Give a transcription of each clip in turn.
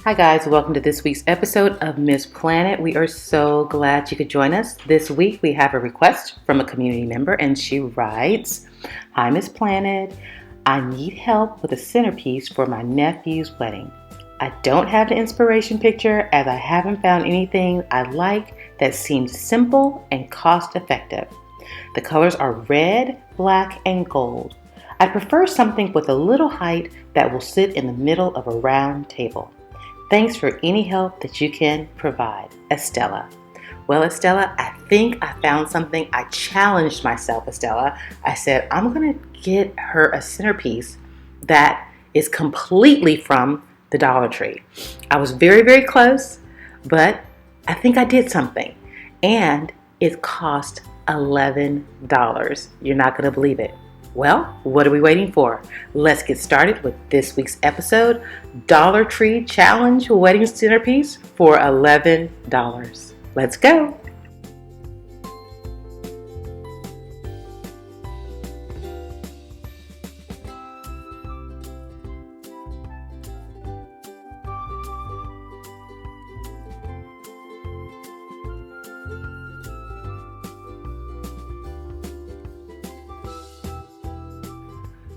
Hi guys, welcome to this week's episode of MissPlanIt. We are so glad you could join us. This week we have a request from a community member and she writes, "Hi MissPlanIt, I need help with a centerpiece for my nephew's wedding. I don't have an inspiration picture as I haven't found anything I like that seems simple and cost effective. The colors are red, black, and gold. I prefer something with a little height that will sit in the middle of a round table. Thanks for any help that you can provide, Estella." Well, Estella, I think I found something. I challenged myself, Estella. I said, I'm going to get her a centerpiece that is completely from the Dollar Tree. I was very, very close, but I think I did something. And it cost $11. You're not going to believe it. Well, what are we waiting for? Let's get started with this week's episode, Dollar Tree Challenge Wedding Centerpiece for $11. Let's go.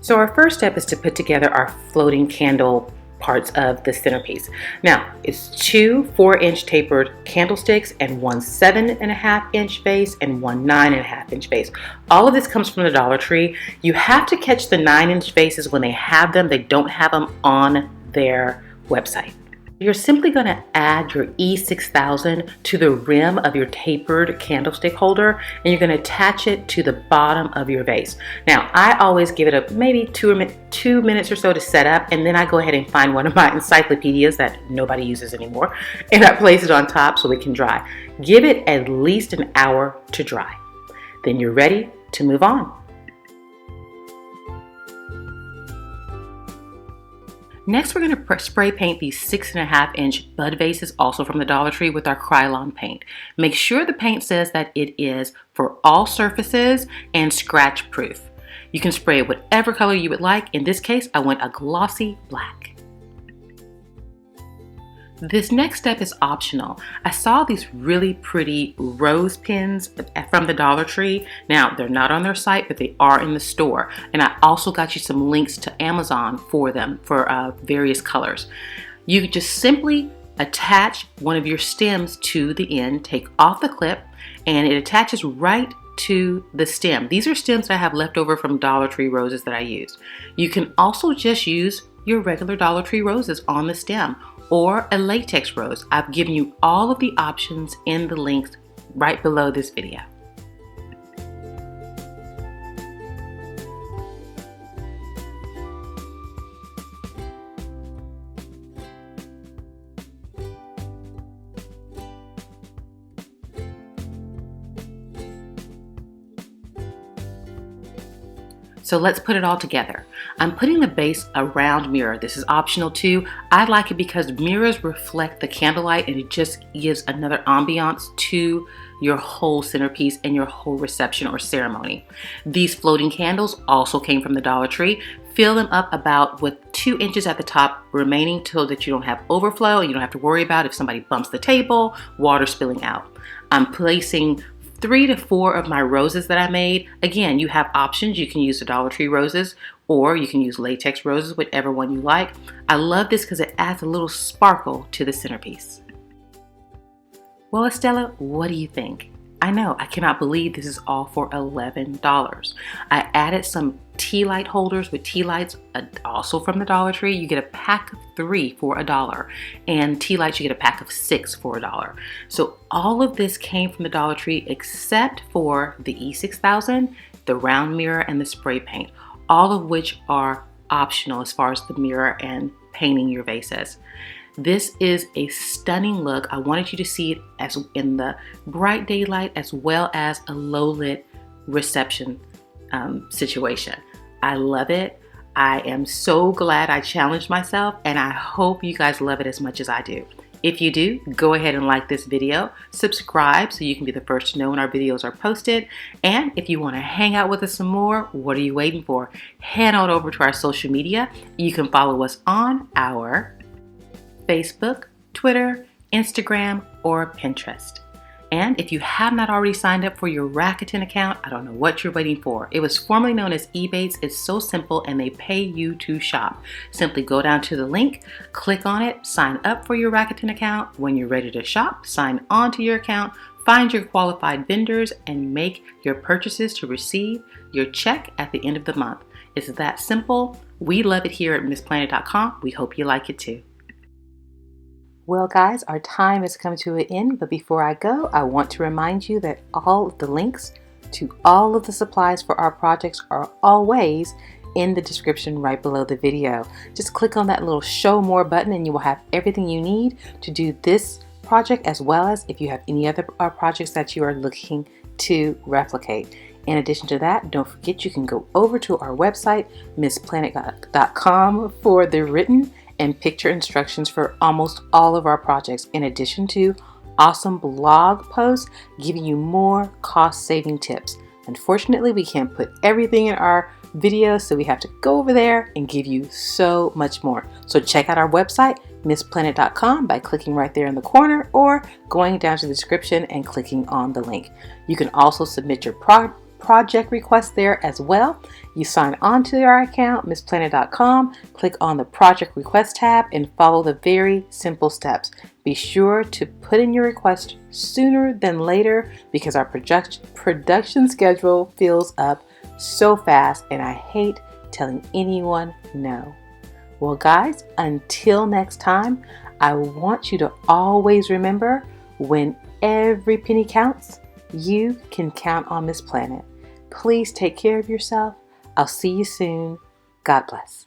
So our first step is to put together our floating candle parts of the centerpiece. Now, it's two 4-inch tapered candlesticks and one 7.5-inch vase and one 9.5-inch vase. All of this comes from the Dollar Tree. You have to catch the 9-inch vases when they have them. They don't have them on their website. You're simply going to add your E6000 to the rim of your tapered candlestick holder, and you're going to attach it to the bottom of your vase. Now, I always give it maybe two minutes or so to set up, and then I go ahead and find one of my encyclopedias that nobody uses anymore, and I place it on top so it can dry. Give it at least an hour to dry. Then you're ready to move on. Next, we're going to spray paint these 6.5-inch bud vases, also from the Dollar Tree, with our Krylon paint. Make sure the paint says that it is for all surfaces and scratch proof. You can spray it whatever color you would like. In this case, I went a glossy black. This next step is optional. I saw these really pretty rose pins from the Dollar Tree. Now, they're not on their site, but they are in the store. And I also got you some links to Amazon for them for various colors. You just simply attach one of your stems to the end, take off the clip, and it attaches right to the stem. These are stems that I have left over from Dollar Tree roses that I used. You can also just use your regular Dollar Tree roses on the stem, or a latex rose. I've given you all of the options in the links right below this video. So let's put it all together. I'm putting the base a round mirror. This is optional too. I like it because mirrors reflect the candlelight and it just gives another ambiance to your whole centerpiece and your whole reception or ceremony. These floating candles also came from the Dollar Tree. Fill them up about with 2 inches at the top remaining so that you don't have overflow and you don't have to worry about if somebody bumps the table, water spilling out. I'm placing 3 to 4 of my roses that I made. Again, you have options. You can use the Dollar Tree roses or you can use latex roses, whichever one you like. I love this because it adds a little sparkle to the centerpiece. Well, Estella, what do you think? I know, I cannot believe this is all for $11. I added some tea light holders with tea lights, also from the Dollar Tree. You get a pack of 3 for $1, and tea lights you get a pack of 6 for $1. So all of this came from the Dollar Tree except for the E6000, the round mirror, and the spray paint, all of which are optional as far as the mirror and painting your vases. This is a stunning look. I wanted you to see it as in the bright daylight as well as a low lit reception situation. I love it. I am so glad I challenged myself, and I hope you guys love it as much as I do. If you do, go ahead and like this video, subscribe so you can be the first to know when our videos are posted, and if you want to hang out with us some more, what are you waiting for? Head on over to our social media. You can follow us on our Facebook, Twitter, Instagram, or Pinterest. And if you have not already signed up for your Rakuten account, I don't know what you're waiting for. It was formerly known as Ebates. It's so simple and they pay you to shop. Simply go down to the link, click on it, sign up for your Rakuten account. When you're ready to shop, sign on to your account, find your qualified vendors, and make your purchases to receive your check at the end of the month. It's that simple. We love it here at MissPlanIt.com. We hope you like it too. Well guys, our time has come to an end, but before I go, I want to remind you that all of the links to all of the supplies for our projects are always in the description right below the video. Just click on that little show more button and you will have everything you need to do this project, as well as if you have any other projects that you are looking to replicate. In addition to that, don't forget you can go over to our website, MissPlanIt.com, for the written and picture instructions for almost all of our projects, in addition to awesome blog posts giving you more cost-saving tips. Unfortunately, we can't put everything in our videos, so we have to go over there and give you so much more. So check out our website, MissPlanIt.com, by clicking right there in the corner or going down to the description and clicking on the link. You can also submit your project request there as well. You sign on to our account, MissPlanIt.com, click on the project request tab and follow the very simple steps. Be sure to put in your request sooner than later because our production schedule fills up so fast and I hate telling anyone no. Well guys, until next time, I want you to always remember, when every penny counts, you can count on MissPlanIt. Please take care of yourself. I'll see you soon. God bless.